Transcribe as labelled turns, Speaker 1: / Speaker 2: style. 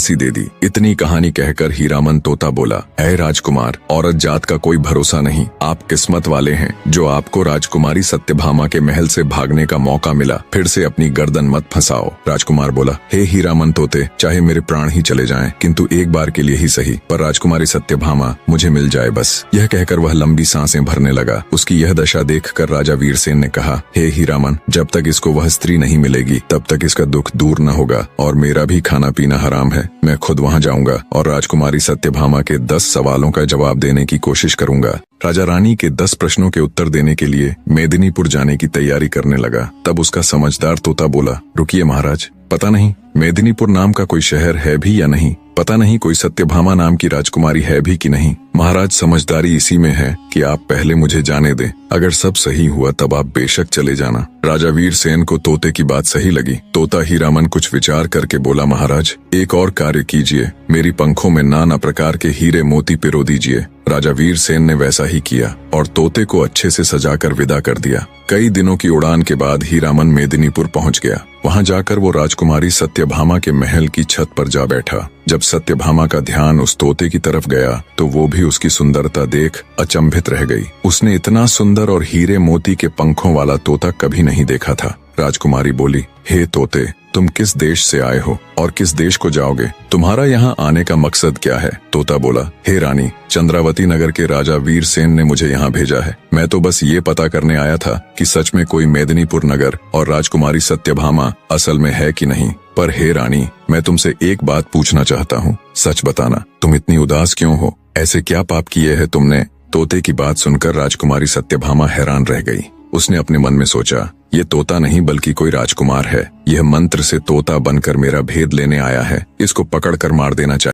Speaker 1: फांसी दे दी। इतनी कहानी कहकर हीरामन तोता बोला, ऐ राजकुमार, औरत जात का कोई भरोसा नहीं। आप किस्मत वाले हैं जो आपको राजकुमारी सत्यभामा के महल से भागने का मौका मिला। फिर से अपनी गर्दन मत फंसाओ। राजकुमार बोला, हे हीरामन तोते, चाहे मेरे प्राण ही चले जाएं, किंतु एक बार के लिए ही सही, पर राजकुमारी सत्यभामा मुझे मिल जाए बस। यह कहकर वह लंबी सांसें भरने लगा। उसकी यह दशा देखकर राजा वीरसेन ने कहा, हे हीरामन, जब तक इसको वह स्त्री नहीं मिलेगी तब तक इसका दुख दूर न होगा, और मेरा भी खाना पीना हराम है। मैं खुद वहां जाऊंगा और राजकुमारी सत्यभामा के 10 सवालों का जवाब देने की कोशिश करूंगा। राजा रानी के 10 प्रश्नों के उत्तर देने के लिए मेदिनीपुर जाने की तैयारी करने लगा। तब उसका समझदार तोता बोला, रुकिए महाराज, पता नहीं मेदिनीपुर नाम का कोई शहर है भी या नहीं, पता नहीं कोई सत्यभामा नाम की राजकुमारी है भी कि नहीं। महाराज, समझदारी इसी में है कि आप पहले मुझे जाने दें। अगर सब सही हुआ तब आप बेशक चले जाना। राजा वीरसेन को तोते की बात सही लगी। तोता हीरामन कुछ विचार करके बोला, महाराज, एक और कार्य कीजिए, मेरी पंखों में नाना प्रकार के हीरे मोती पिरो दीजिए। राजा वीरसेन ने वैसा ही किया और तोते को अच्छे से सजाकर विदा कर दिया। कई दिनों की उड़ान के बाद हीरामन मेदिनीपुर पहुंच गया। वहां जाकर वो राजकुमारी सत्यभामा के महल की छत पर जा बैठा। जब सत्यभामा का ध्यान उस तोते की तरफ गया तो वो भी उसकी सुंदरता देख अचंभित रह गई। उसने इतना सुंदर और हीरे मोती के पंखों वाला तोता कभी नहीं देखा था। राजकुमारी बोली, हे तोते, तुम किस देश से आए हो और किस देश को जाओगे? तुम्हारा यहाँ आने का मकसद क्या है? तोता बोला, हे रानी, चंद्रावती नगर के राजा वीरसेन ने मुझे यहाँ भेजा है। मैं तो बस ये पता करने आया था कि सच में कोई मेदिनीपुर नगर और राजकुमारी सत्यभामा असल में है कि नहीं। पर हे रानी, मैं तुमसे एक बात पूछना चाहता हूँ, सच बताना, तुम इतनी उदास क्यों हो? ऐसे क्या पाप किए हैं तुमने? तोते की बात सुनकर राजकुमारी सत्यभामा हैरान रह गई। उसने अपने मन में सोचा, ये तोता नहीं बल्कि कोई राजकुमार है। यह मंत्र से तोता बनकर मेरा भेद लेने आया है। इसको पकड़कर मार देना चाहिए।